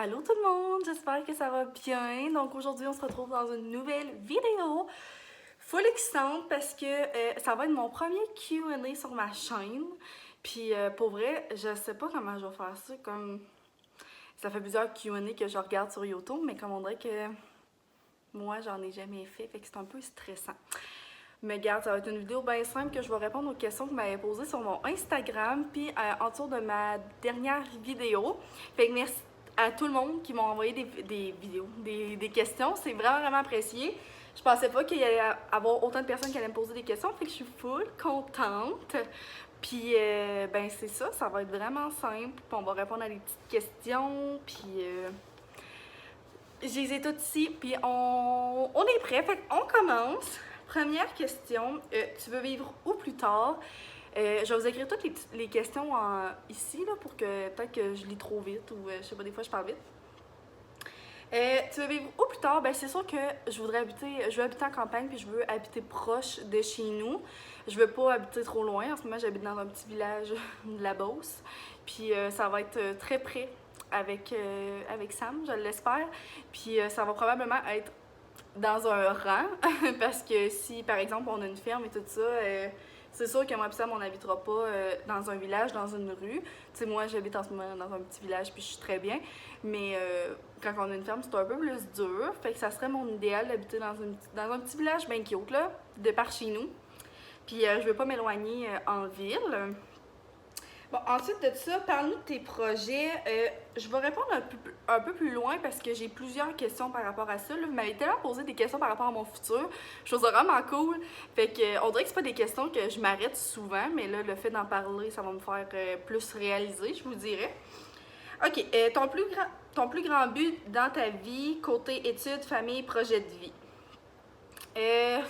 Allô tout le monde, j'espère que ça va bien. Donc aujourd'hui, on se retrouve dans une nouvelle vidéo full excitante parce que ça va être mon premier Q&A sur ma chaîne. Puis pour vrai, je sais pas comment je vais faire ça. Comme ça fait plusieurs Q&A que je regarde sur YouTube, mais comme on dirait que moi, j'en ai jamais fait que c'est un peu stressant. Mais regarde, ça va être une vidéo bien simple que je vais répondre aux questions que vous m'avez posées sur mon Instagram puis en dessous de ma dernière vidéo. Fait que merci à tout le monde qui m'a envoyé des vidéos, des questions. C'est vraiment apprécié. Je pensais pas qu'il y allait avoir autant de personnes qui allaient me poser des questions, fait que je suis full contente. Puis, ben c'est ça, ça va être vraiment simple. Puis on va répondre à des petites questions. Puis, je les ai toutes ici. Puis, on est prêt. Fait qu'on commence. Première question, tu veux vivre où plus tard? Je vais vous écrire toutes les questions ici là, pour que peut-être que je lis trop vite ou je sais pas, des fois je parle vite. Tu veux vivre où plus tard? Ben c'est sûr que je veux habiter en campagne puis je veux habiter proche de chez nous. Je veux pas habiter trop loin. En ce moment, j'habite dans un petit village de la Beauce. Puis ça va être très près avec Sam, je l'espère. Puis ça va probablement être dans un rang, parce que si, par exemple, on a une ferme et tout ça, c'est sûr que moi et Sam, on n'habitera pas dans un village, dans une rue. Tu sais, moi, j'habite en ce moment dans un petit village, puis je suis très bien. Mais quand on a une ferme, c'est un peu plus dur. Fait que ça serait mon idéal d'habiter dans un petit village bien cute, là, de par chez nous. Puis je veux pas m'éloigner en ville. Bon, ensuite de ça, parle-nous de tes projets. Je vais répondre un peu plus loin parce que j'ai plusieurs questions par rapport à ça. Là. Vous m'avez tellement posé des questions par rapport à mon futur. Je trouve ça vraiment cool. Fait que, on dirait que c'est pas des questions que je m'arrête souvent, mais là, le fait d'en parler, ça va me faire plus réaliser, je vous dirais. Ok, ton plus grand but dans ta vie, côté études, famille, projet de vie. Euh,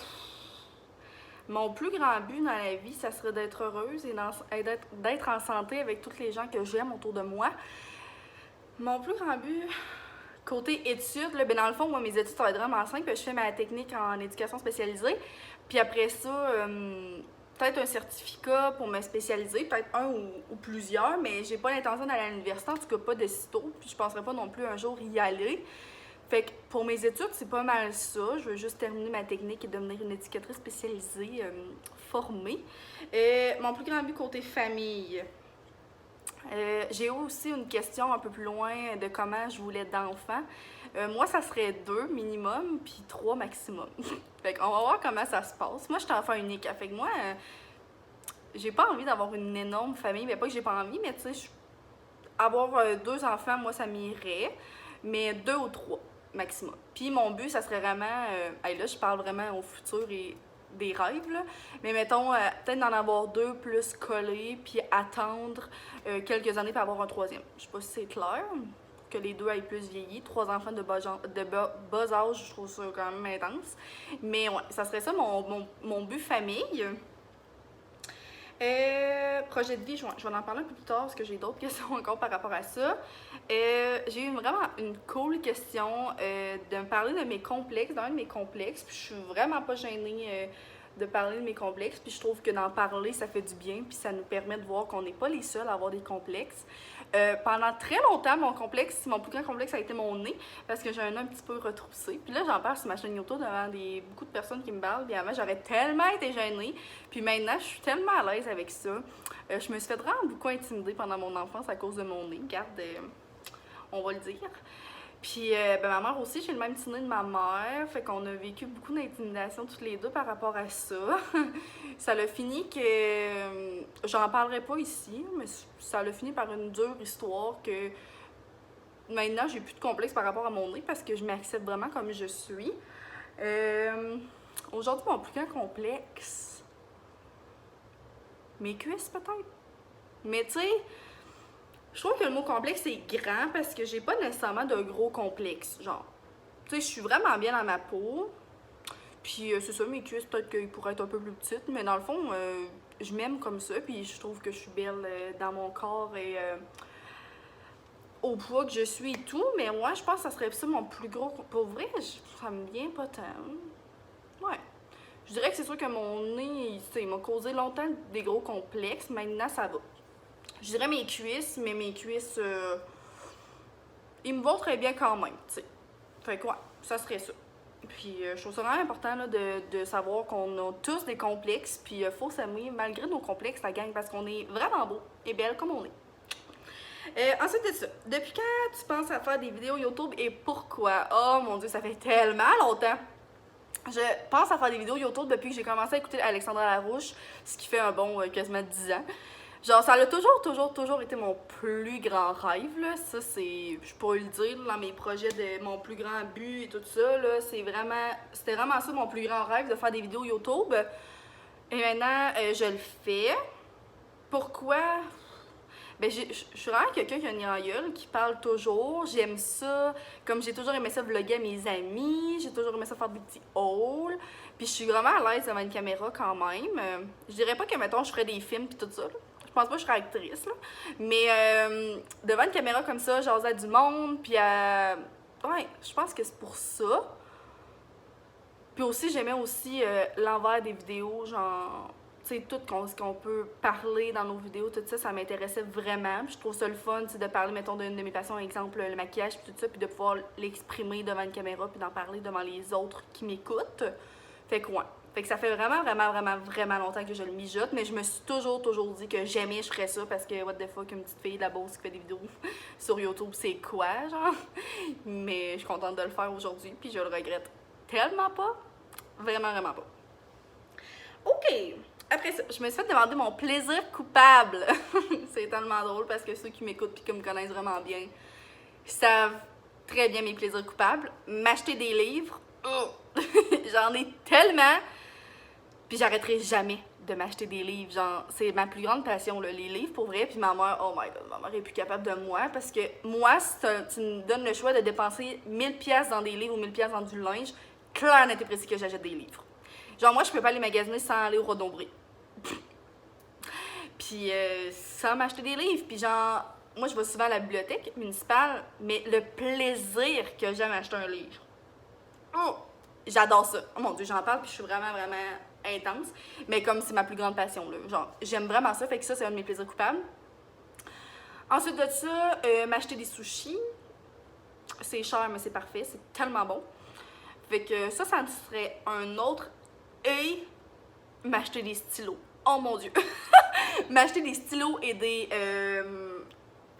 Mon plus grand but dans la vie, ça serait d'être heureuse et d'être en santé avec toutes les gens que j'aime autour de moi. Mon plus grand but, côté études, là, ben dans le fond, moi, mes études, ça va être vraiment simple. Je fais ma technique en éducation spécialisée. Puis après ça, peut-être un certificat pour me spécialiser, peut-être un ou plusieurs, mais j'ai pas l'intention d'aller à l'université, en tout cas pas de sitôt. Puis je penserais pas non plus un jour y aller. Fait que pour mes études, c'est pas mal ça. Je veux juste terminer ma technique et devenir une éducatrice spécialisée formée. Mon plus grand but côté famille. J'ai aussi une question un peu plus loin de comment je voulais d'enfants. Moi, ça serait 2 minimum, puis 3 maximum. Fait qu'on va voir comment ça se passe. Moi, je suis enfant unique. Fait que moi, j'ai pas envie d'avoir une énorme famille. Mais pas que j'ai pas envie, mais tu sais, avoir 2 enfants, moi, ça m'irait. Mais 2 ou 3 maximum. Puis mon but, ça serait vraiment. Là, je parle vraiment au futur et des rêves, là. Mais mettons, peut-être d'en avoir 2 plus collés, puis attendre quelques années pour avoir un troisième. Je sais pas si c'est clair, que les 2 aillent plus vieilli. 3 enfants de bas âge, je trouve ça quand même intense. Mais ouais, ça serait ça mon but famille. Projet de vie, je vais en parler un peu plus tard parce que j'ai d'autres questions encore par rapport à ça. J'ai eu vraiment une cool question de me parler de mes complexes, d'un de mes complexes. Puis je suis vraiment pas gênée de parler de mes complexes. Puis je trouve que d'en parler, ça fait du bien. Puis ça nous permet de voir qu'on n'est pas les seuls à avoir des complexes. Pendant très longtemps, mon plus grand complexe a été mon nez, parce que j'ai un nez un petit peu retroussé. Puis là, j'en parle sur ma chaîne YouTube devant beaucoup de personnes qui me parlent. Puis avant, j'aurais tellement été gênée. Puis maintenant, je suis tellement à l'aise avec ça. Je me suis fait vraiment beaucoup intimider pendant mon enfance à cause de mon nez. Regarde, on va le dire. Puis ben, ma mère aussi, j'ai le même petit nez de ma mère. Fait qu'on a vécu beaucoup d'intimidation toutes les deux par rapport à ça. Ça l'a fini que j'en parlerai pas ici, mais ça l'a fini par une dure histoire que maintenant j'ai plus de complexe par rapport à mon nez parce que je m'accepte vraiment comme je suis. Aujourd'hui, mon plus grand complexe, mes cuisses peut-être. Mais tu sais, je trouve que le mot complexe c'est grand parce que j'ai pas nécessairement de gros complexes. Genre, tu sais, je suis vraiment bien dans ma peau. Puis c'est ça, mes cuisses, peut-être qu'ils pourraient être un peu plus petites, mais dans le fond, je m'aime comme ça, puis je trouve que je suis belle dans mon corps et au poids que je suis et tout. Mais moi, je pense que ça serait ça mon plus gros. Pour vrai, ça me vient pas tant. Ouais. Je dirais que c'est sûr que mon nez, il m'a causé longtemps des gros complexes. Maintenant, ça va. Je dirais mes cuisses, mais mes cuisses, ils me vont très bien quand même, tu sais. Fait que ouais, ça serait ça. Puis je trouve ça vraiment important là, de savoir qu'on a tous des complexes, puis il faut s'aimer malgré nos complexes, la gang, parce qu'on est vraiment beau et belle comme on est. Ensuite de ça, depuis quand tu penses à faire des vidéos YouTube et pourquoi? Oh mon dieu, ça fait tellement longtemps! Je pense à faire des vidéos YouTube depuis que j'ai commencé à écouter Alexandra Larouche, ce qui fait un bon quasiment 10 ans. Genre, ça a toujours été mon plus grand rêve, là. Ça, c'est, je peux le dire, dans mes projets de mon plus grand but et tout ça, là, c'était vraiment ça mon plus grand rêve, de faire des vidéos YouTube. Et maintenant, je le fais. Pourquoi? Ben, je suis vraiment quelqu'un qui a une grande gueule, qui parle toujours. J'aime ça. Comme j'ai toujours aimé ça vlogger à mes amis. J'ai toujours aimé ça faire des petits hauls. Puis je suis vraiment à l'aise devant une caméra quand même. Je dirais pas que, mettons, je ferais des films puis tout ça. Là. Je pense pas que je serais actrice, là. Mais devant une caméra comme ça, j'ose à du monde. Puis ouais, je pense que c'est pour ça. Puis aussi, j'aimais aussi l'envers des vidéos, genre tu sais, tout ce qu'on peut parler dans nos vidéos, tout ça, ça m'intéressait vraiment. Puis je trouve ça le fun, de parler, mettons, d'une de mes passions, exemple, le maquillage, puis tout ça, puis de pouvoir l'exprimer devant une caméra, puis d'en parler devant les autres qui m'écoutent. Fait que ouais. Fait que ça fait vraiment longtemps que je le mijote, mais je me suis toujours dit que jamais je ferais ça parce que, what the fuck, une petite fille de la Beauce qui fait des vidéos sur YouTube, c'est quoi, genre? Mais je suis contente de le faire aujourd'hui, puis je le regrette tellement pas. Vraiment pas. OK! Après ça, je me suis fait demander mon plaisir coupable. C'est tellement drôle parce que ceux qui m'écoutent et qui me connaissent vraiment bien savent très bien mes plaisirs coupables. M'acheter des livres, j'en ai tellement, puis j'arrêterai jamais de m'acheter des livres. Genre, c'est ma plus grande passion, là, les livres pour vrai. Puis ma mère, oh my god, ma mère est plus capable de moi parce que moi, si tu me donnes le choix de dépenser 1000$ dans des livres ou 1000$ dans du linge, clair, net et précis que j'achète des livres. Genre, moi, je peux pas aller magasiner sans aller au Rodon-Bré. Puis sans m'acheter des livres. Puis genre, moi, je vais souvent à la bibliothèque municipale, mais le plaisir que j'ai à m'acheter un livre. Oh, j'adore ça. Oh mon dieu, j'en parle, puis je suis vraiment intense. Mais comme c'est ma plus grande passion, là. Genre, j'aime vraiment ça, fait que ça, c'est un de mes plaisirs coupables. Ensuite de ça, m'acheter des sushis. C'est cher, mais c'est parfait. C'est tellement bon. Fait que ça serait un autre. Et m'acheter des stylos. Oh mon dieu! M'acheter des stylos et des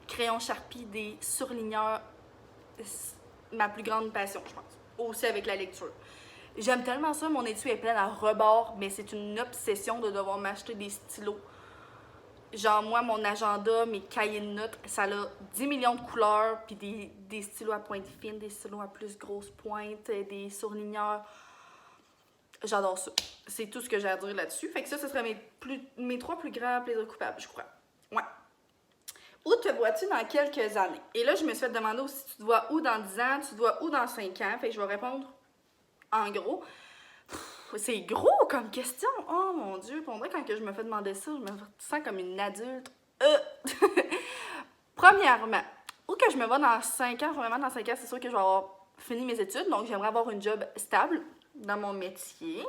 crayons Sharpie, des surligneurs. Ma plus grande passion, je pense. Aussi avec la lecture. J'aime tellement ça, mon étui est plein à rebord, mais c'est une obsession de devoir m'acheter des stylos. Genre, moi, mon agenda, mes cahiers de notes, ça a 10 millions de couleurs, puis des stylos à pointe fine, des stylos à plus grosse pointe, des surligneurs. J'adore ça. C'est tout ce que j'ai à dire là-dessus. Fait que ça, ce serait mes 3 plus grands plaisirs coupables, je crois. Ouais. Où te vois-tu dans quelques années? Et là, je me suis fait demander aussi, tu te vois où dans 10 ans, tu te vois où dans 5 ans? Fait que je vais répondre en gros. C'est gros comme question. Oh mon dieu, pour moi, quand je me fais demander ça, je me sens comme une adulte. Premièrement, où que je me vois dans 5 ans? Premièrement, dans 5 ans, c'est sûr que je vais avoir fini mes études, donc j'aimerais avoir une job stable dans mon métier.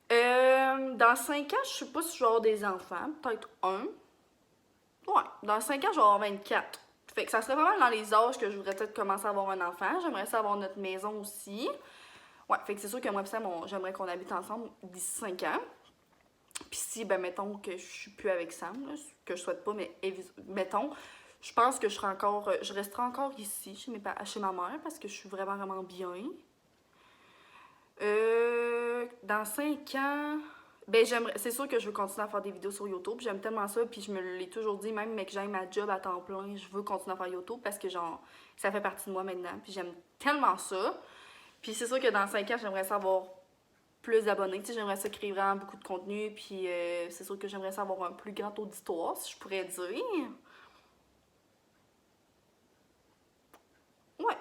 Dans 5 ans, je sais pas si je vais avoir des enfants. Peut-être un. Ouais, dans 5 ans, je vais avoir 24. Fait que ça serait vraiment dans les âges que je voudrais peut-être commencer à avoir un enfant. J'aimerais ça avoir notre maison aussi. Ouais, fait que c'est sûr que moi et Sam, j'aimerais qu'on habite ensemble d'ici 5 ans. Puis si, ben, mettons que je suis plus avec Sam, là, que je souhaite pas, mais mettons, je pense que je resterai encore ici, chez ma mère, parce que je suis vraiment bien. Dans 5 ans, ben c'est sûr que je veux continuer à faire des vidéos sur YouTube. J'aime tellement ça, puis je me l'ai toujours dit, même mais que j'aime ma job à temps plein, je veux continuer à faire YouTube parce que genre, ça fait partie de moi maintenant, puis j'aime tellement ça. Puis c'est sûr que dans 5 ans, j'aimerais ça avoir plus d'abonnés. Tu sais, j'aimerais ça créer vraiment beaucoup de contenu, puis c'est sûr que j'aimerais ça avoir un plus grand auditoire, si je pourrais dire. Ouais.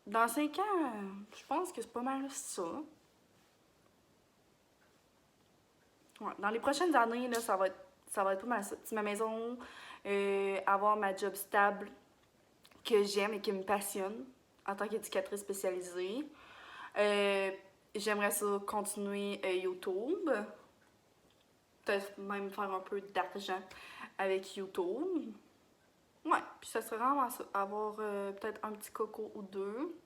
Dans 5 ans, je pense que c'est pas mal ça. Ouais. Dans les prochaines années, là, ça va être pas mal ça. Ma maison, avoir ma job stable que j'aime et qui me passionne en tant qu'éducatrice spécialisée. J'aimerais ça continuer YouTube. Peut-être même faire un peu d'argent avec YouTube. Ouais, puis ça serait vraiment ça. Avoir peut-être un petit coco ou deux.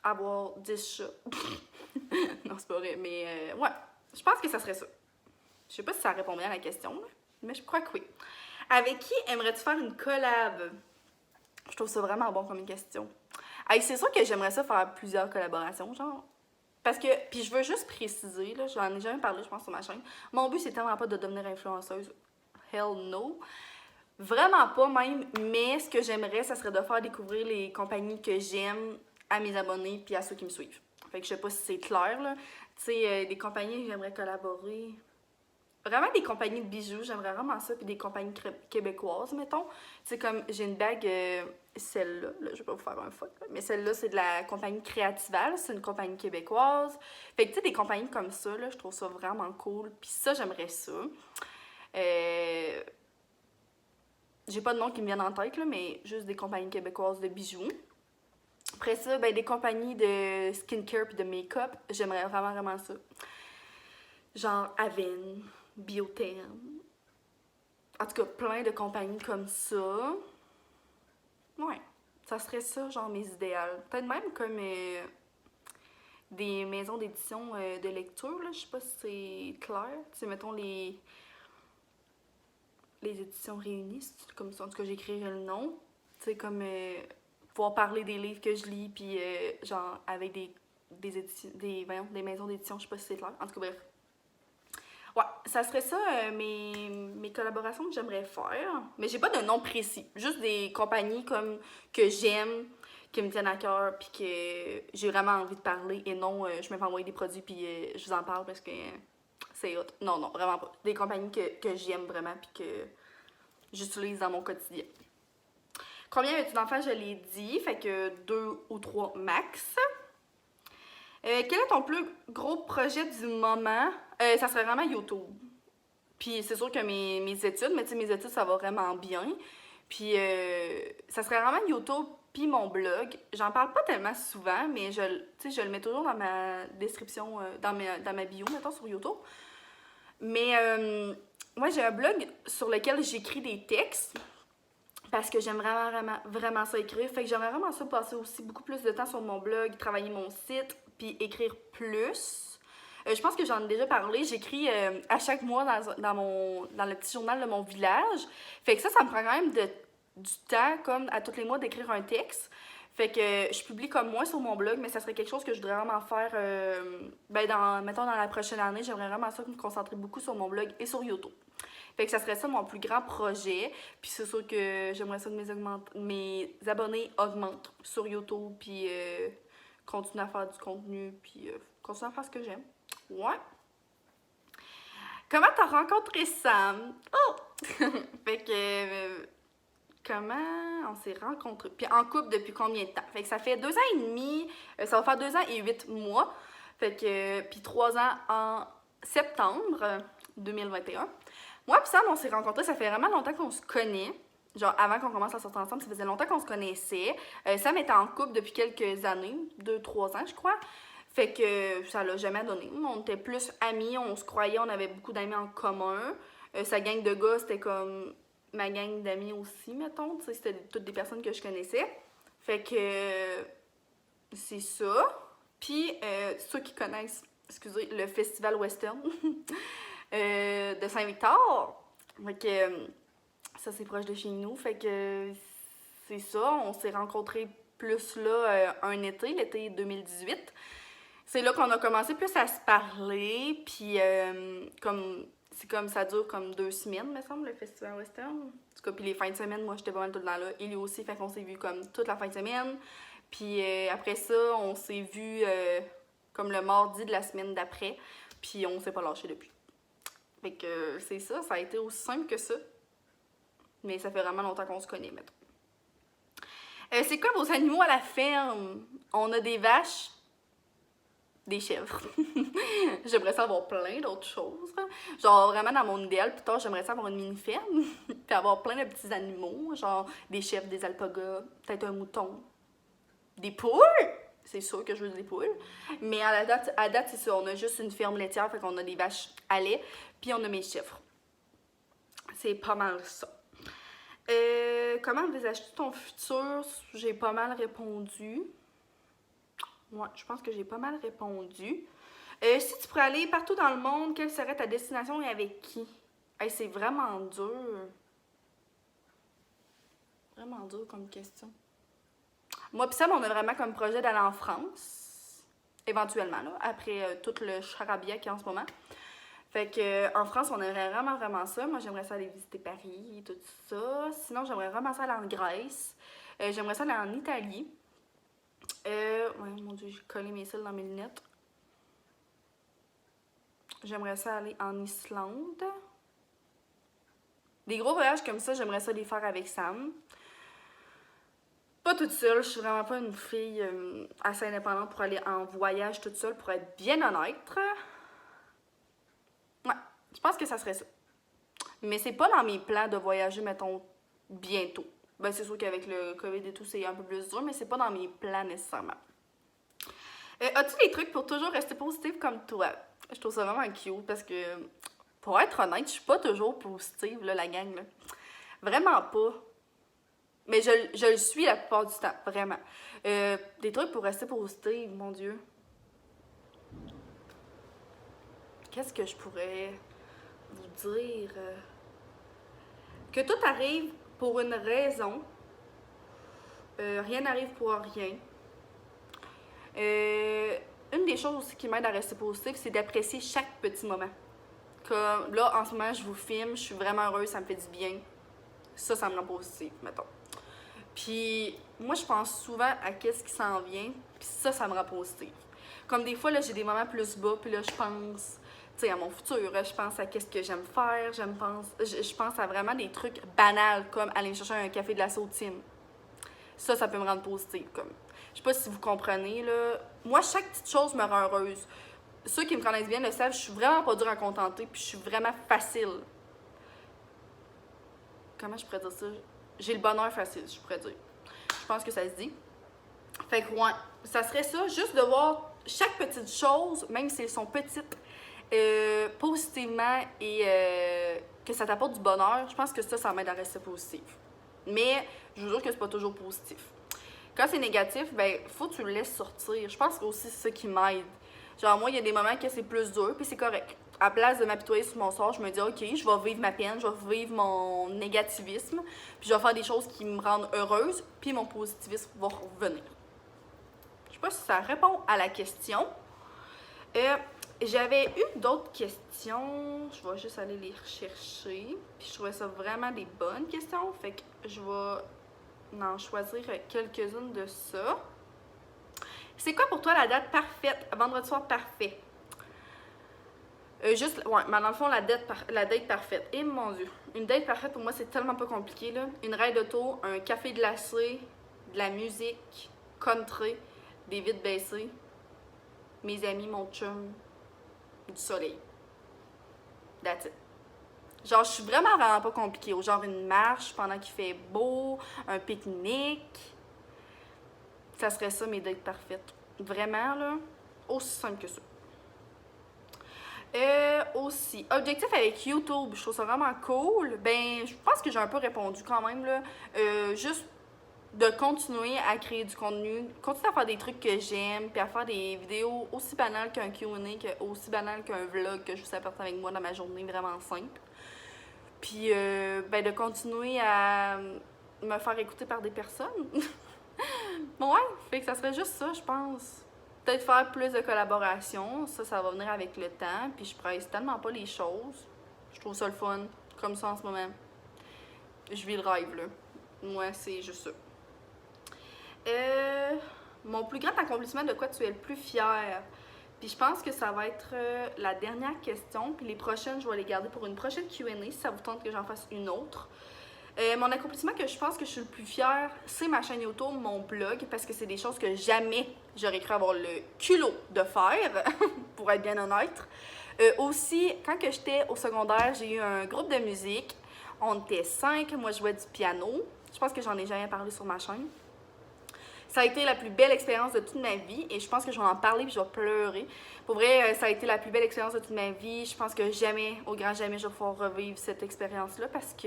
Avoir 10 chats. Non, c'est pas vrai, mais ouais, je pense que ça serait ça. Je sais pas si ça répond bien à la question, là, mais je crois que oui. Avec qui aimerais-tu faire une collab? Je trouve ça vraiment bon comme une question. Hey, c'est sûr que j'aimerais ça faire plusieurs collaborations, genre. Parce que, puis je veux juste préciser, là, j'en ai jamais parlé, je pense, sur ma chaîne. Mon but, c'est tellement pas de devenir influenceuse. Hell no. Vraiment pas même, mais ce que j'aimerais, ça serait de faire découvrir les compagnies que j'aime à mes abonnés puis à ceux qui me suivent. Fait que je sais pas si c'est clair, là. Tu sais, des compagnies que j'aimerais collaborer. Vraiment des compagnies de bijoux, j'aimerais vraiment ça, puis des compagnies québécoises, mettons. Tu sais, comme j'ai une bague, celle-là, là, je vais pas vous faire un fuck, là, mais celle-là, c'est de la compagnie Créatival, c'est une compagnie québécoise. Fait que, tu sais, des compagnies comme ça, là, je trouve ça vraiment cool, puis ça, j'aimerais ça. J'ai pas de nom qui me viennent en tête, là, mais juste des compagnies québécoises de bijoux. Après ça, ben, des compagnies de skincare puis de make-up, j'aimerais vraiment, vraiment ça. Genre Aven, Biotherm. En tout cas, plein de compagnies comme ça. Ouais, ça serait ça, genre mes idéales. Peut-être même comme des maisons d'édition de lecture, là. Je sais pas si c'est clair. Tu sais, mettons les éditions réunies, c'est comme ça. En tout cas, j'écrirais le nom. Tu sais, comme pouvoir parler des livres que je lis, puis genre avec des maisons d'édition, je sais pas si c'est clair. En tout cas, bref. Ouais, ça serait ça mes collaborations que j'aimerais faire. Mais j'ai pas de nom précis. Juste des compagnies comme que j'aime, qui me tiennent à cœur, puis que j'ai vraiment envie de parler. Et non, je me fais envoyer des produits, puis je vous en parle parce que c'est hot. Non, non, vraiment pas. Des compagnies que j'aime vraiment, puis que j'utilise dans mon quotidien. Combien as-tu d'enfants? Je l'ai dit, fait que 2 ou 3 max. Quel est ton plus gros projet du moment? Ça serait vraiment YouTube. Puis c'est sûr que mes études, mais tu sais, mes études, ça va vraiment bien. Puis ça serait vraiment YouTube puis mon blog. J'en parle pas tellement souvent, mais je le mets toujours dans ma description, dans ma bio, mettons, sur YouTube. Mais moi, j'ai un blog sur lequel j'écris des textes parce que j'aime vraiment, vraiment, vraiment ça écrire. Fait que j'aimerais vraiment ça passer aussi beaucoup plus de temps sur mon blog, travailler mon site, puis écrire plus. Je pense que j'en ai déjà parlé. J'écris à chaque mois dans le petit journal de mon village. Fait que ça me prend quand même du temps, comme à tous les mois, d'écrire un texte. Fait que je publie comme moi sur mon blog, mais ça serait quelque chose que je voudrais vraiment faire, mettons, dans la prochaine année. J'aimerais vraiment ça me concentrer beaucoup sur mon blog et sur YouTube. Fait que ça serait ça mon plus grand projet. Puis c'est sûr que j'aimerais ça que mes abonnés augmentent sur YouTube, puis continuer à faire du contenu, puis continuer à faire ce que j'aime. Ouais. Comment t'as rencontré Sam? Oh! Fait que... comment on s'est rencontrés? Puis en couple depuis combien de temps? Fait que ça fait 2 ans et demi, ça va faire 2 ans et 8 mois. Fait que, puis 3 ans en septembre 2021. Moi puis Sam, on s'est rencontrés, ça fait vraiment longtemps qu'on se connaît. Genre, avant qu'on commence à sortir ensemble, ça faisait longtemps qu'on se connaissait. Sam était en couple depuis quelques années, 2-3 ans, je crois. Fait que ça l'a jamais donné. On était plus amis, on se croyait, on avait beaucoup d'amis en commun. Sa gang de gars, c'était comme ma gang d'amis aussi, mettons. Tu sais, c'était toutes des personnes que je connaissais. Fait que c'est ça. Puis, ceux qui connaissent, excusez, le Festival Western de Saint-Victor. Fait que ça, c'est proche de chez nous. Fait que c'est ça. On s'est rencontrés plus là un été, l'été 2018. C'est là qu'on a commencé plus à se parler, puis c'est comme ça dure comme 2 semaines, me semble, le Festival Western. En tout cas, puis les fins de semaine, moi, j'étais pas mal tout le temps là. Et lui aussi, fait qu'on s'est vu comme toute la fin de semaine. Puis après ça, on s'est vu comme le mardi de la semaine d'après, puis on s'est pas lâché depuis. Fait que c'est ça, ça a été aussi simple que ça. Mais ça fait vraiment longtemps qu'on se connaît, mettons. C'est quoi vos animaux à la ferme? On a des vaches, des chèvres. J'aimerais ça avoir plein d'autres choses. Genre, vraiment, dans mon idéal, plus tard, j'aimerais ça avoir une mini-ferme. Puis avoir plein de petits animaux. Genre, des chèvres, des alpagas, peut-être un mouton. Des poules! C'est sûr que je veux des poules. Mais à date, c'est ça. On a juste une ferme laitière. Fait qu'on a des vaches à lait. Puis on a mes chèvres. C'est pas mal ça. Comment envisages-tu ton futur? J'ai pas mal répondu. Ouais, je pense que j'ai pas mal répondu. Si tu pourrais aller partout dans le monde, quelle serait ta destination et avec qui? Hey, c'est vraiment dur. Vraiment dur comme question. Moi pis Sam, on a vraiment comme projet d'aller en France. Éventuellement, là, après tout le charabia qu'il y a en ce moment. Fait que en France, on aimerait vraiment, vraiment ça. Moi, j'aimerais ça aller visiter Paris et tout ça. Sinon, j'aimerais vraiment ça aller en Grèce. J'aimerais ça aller en Italie. Ouais, mon Dieu, j'ai collé mes cils dans mes lunettes. J'aimerais ça aller en Islande. Des gros voyages comme ça, j'aimerais ça les faire avec Sam. Pas toute seule, je suis vraiment pas une fille assez indépendante pour aller en voyage toute seule, pour être bien honnête. Ouais, je pense que ça serait ça. Mais c'est pas dans mes plans de voyager, mettons, bientôt. Ben, c'est sûr qu'avec le COVID et tout, c'est un peu plus dur, mais c'est pas dans mes plans nécessairement. As-tu des trucs pour toujours rester positive comme toi? Je trouve ça vraiment cute parce que, pour être honnête, je suis pas toujours positive, là, la gang. Là. Vraiment pas. Mais je le suis la plupart du temps, vraiment. Des trucs pour rester positive, mon Dieu. Qu'est-ce que je pourrais vous dire? Que tout arrive pour une raison. Rien n'arrive pour rien. Une des choses aussi qui m'aide à rester positive, c'est d'apprécier chaque petit moment. Comme là, en ce moment, je vous filme, je suis vraiment heureuse, ça me fait du bien. Ça me rend positive, mettons. Puis moi, je pense souvent à qu'est-ce qui s'en vient, puis ça me rend positive. Comme des fois, là, j'ai des moments plus bas, puis là, je pense, tu sais, à mon futur, je pense à qu'est-ce que j'aime faire, je pense à vraiment des trucs banals, comme aller me chercher un café de la Sautine. Ça peut me rendre positive, comme. Je sais pas si vous comprenez, là. Moi, chaque petite chose me rend heureuse. Ceux qui me connaissent bien le savent, je suis vraiment pas dure à contenter, puis je suis vraiment facile. Comment je pourrais dire ça? J'ai le bonheur facile, je pourrais dire. Je pense que ça se dit. Fait que, ouais, ça serait ça, juste de voir chaque petite chose, même si elles sont petites, positivement et que ça t'apporte du bonheur. Je pense que ça m'aide à rester positif. Mais, je vous jure que c'est pas toujours positif. Quand c'est négatif, ben, faut que tu le laisses sortir. Je pense que aussi c'est ça qui m'aide. Genre, moi, il y a des moments que c'est plus dur, puis c'est correct. À place de m'apitoyer sur mon sort, je me dis, OK, je vais vivre ma peine, je vais vivre mon négativisme, puis je vais faire des choses qui me rendent heureuse, puis mon positivisme va revenir. Je sais pas si ça répond à la question. J'avais eu d'autres questions. Je vais juste aller les rechercher. Puis je trouvais ça vraiment des bonnes questions. Fait que je vais en choisir quelques-unes de ça. C'est quoi pour toi la date parfaite? Vendredi soir parfait. Mais dans le fond, la date parfaite. Et mon Dieu, une date parfaite pour moi, c'est tellement pas compliqué, là. Une ride auto, un café glacé, de la musique, country, des vitres baissées, mes amis, mon chum, du soleil. That's it. Genre, je suis vraiment pas compliquée. Genre, une marche pendant qu'il fait beau, un pique-nique. Ça serait ça, mes dates parfaites. Vraiment, là, aussi simple que ça. Aussi, objectif avec YouTube, je trouve ça vraiment cool. Ben, je pense que j'ai un peu répondu quand même, là. Juste de continuer à créer du contenu, continuer à faire des trucs que j'aime, puis à faire des vidéos aussi banales qu'un Q&A, aussi banales qu'un vlog que je vous apporte avec moi dans ma journée, vraiment simple. Puis, ben, de continuer à me faire écouter par des personnes. Ouais, fait que ça serait juste ça, je pense. Peut-être faire plus de collaborations, ça va venir avec le temps, puis je presse tellement pas les choses. Je trouve ça le fun, comme ça en ce moment. Je vis le rêve, là. Moi, c'est juste ça. Mon plus grand accomplissement, de quoi tu es le plus fier? Puis je pense que ça va être la dernière question, puis les prochaines, je vais les garder pour une prochaine Q&A, si ça vous tente que j'en fasse une autre. Mon accomplissement que je pense que je suis le plus fière, c'est ma chaîne YouTube, mon blog, parce que c'est des choses que jamais j'aurais cru avoir le culot de faire, pour être bien honnête. Aussi, quand que j'étais au secondaire, j'ai eu un groupe de musique. On était 5, moi je jouais du piano. Je pense que j'en ai jamais parlé sur ma chaîne. Ça a été la plus belle expérience de toute ma vie et je pense que je vais en parler puis je vais pleurer. Pour vrai, ça a été la plus belle expérience de toute ma vie. Je pense que jamais, au grand jamais, je vais pouvoir revivre cette expérience-là parce que,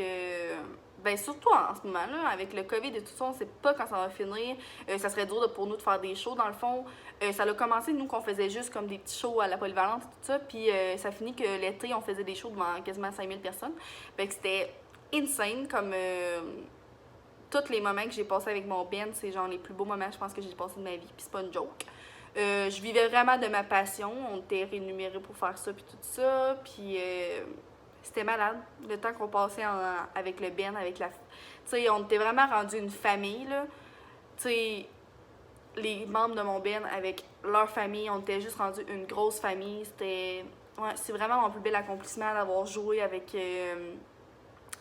ben surtout en ce moment, là, avec le COVID et tout ça, on sait pas quand ça va finir. Ça serait dur pour nous de faire des shows dans le fond. Ça a commencé, nous, qu'on faisait juste comme des petits shows à la polyvalente et tout ça. Puis ça finit que l'été, on faisait des shows devant quasiment 5000 personnes. Fait que c'était insane comme... tous les moments que j'ai passés avec mon Ben, c'est genre les plus beaux moments, je pense, que j'ai passés de ma vie, puis c'est pas une joke. Je vivais vraiment de ma passion, on était rémunérés pour faire ça, puis tout ça, puis c'était malade, le temps qu'on passait avec le Ben, avec la... Tu sais, on était vraiment rendus une famille, là. Tu sais, les membres de mon Ben, avec leur famille, on était juste rendus une grosse famille, c'était... Ouais, c'est vraiment mon plus bel accomplissement d'avoir joué avec...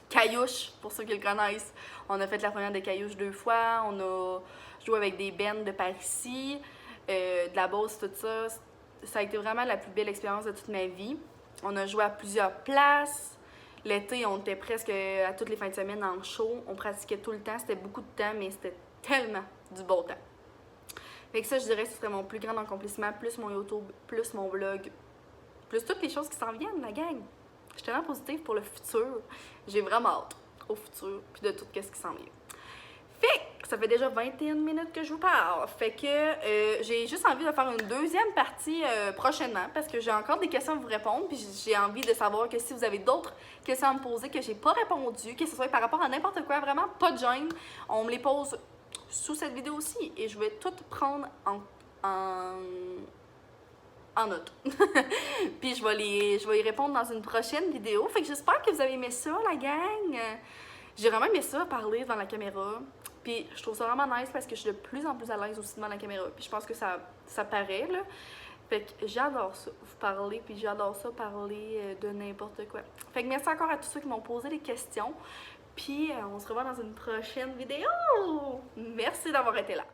Caillouche, pour ceux qui le connaissent. On a fait la première de Caillouche 2 fois. On a joué avec des bands de par ici, de la Beauce, tout ça. Ça a été vraiment la plus belle expérience de toute ma vie. On a joué à plusieurs places. L'été, on était presque à toutes les fins de semaine en show. On pratiquait tout le temps. C'était beaucoup de temps, mais c'était tellement du bon temps. Fait que ça, je dirais que ce serait mon plus grand accomplissement, plus mon YouTube, plus mon vlog, plus toutes les choses qui s'en viennent, la gang. Je suis tellement positive pour le futur. J'ai vraiment hâte au futur, puis de tout ce qui s'en vient. Fait que ça fait déjà 21 minutes que je vous parle. Fait que j'ai juste envie de faire une deuxième partie prochainement parce que j'ai encore des questions à vous répondre. Puis j'ai envie de savoir que si vous avez d'autres questions à me poser que j'ai pas répondu, que ce soit par rapport à n'importe quoi, vraiment pas de gêne, on me les pose sous cette vidéo aussi et je vais toutes prendre en note. Puis je vais y répondre dans une prochaine vidéo. Fait que j'espère que vous avez aimé ça, la gang. J'ai vraiment aimé ça, parler devant la caméra. Puis je trouve ça vraiment nice parce que je suis de plus en plus à l'aise aussi devant la caméra. Puis je pense que ça paraît, là. Fait que j'adore ça, vous parler. Puis j'adore ça, parler de n'importe quoi. Fait que merci encore à tous ceux qui m'ont posé des questions. Puis on se revoit dans une prochaine vidéo. Merci d'avoir été là.